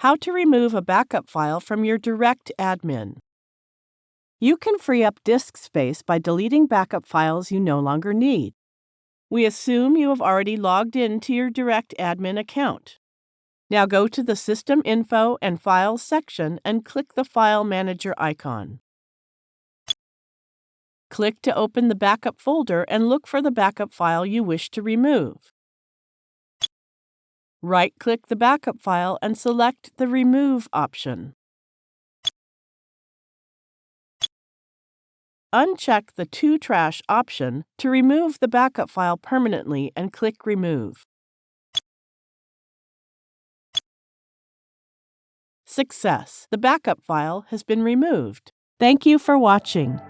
How to remove a backup file from your DirectAdmin. You can free up disk space by deleting backup files you no longer need. We assume you have already logged in to your DirectAdmin account. Now go to the System Info and Files section and click the File Manager icon. Click to open the backup folder and look for the backup file you wish to remove. Right-click the backup file and select the Remove option. Uncheck the To Trash option to remove the backup file permanently and click Remove. Success! The backup file has been removed. Thank you for watching.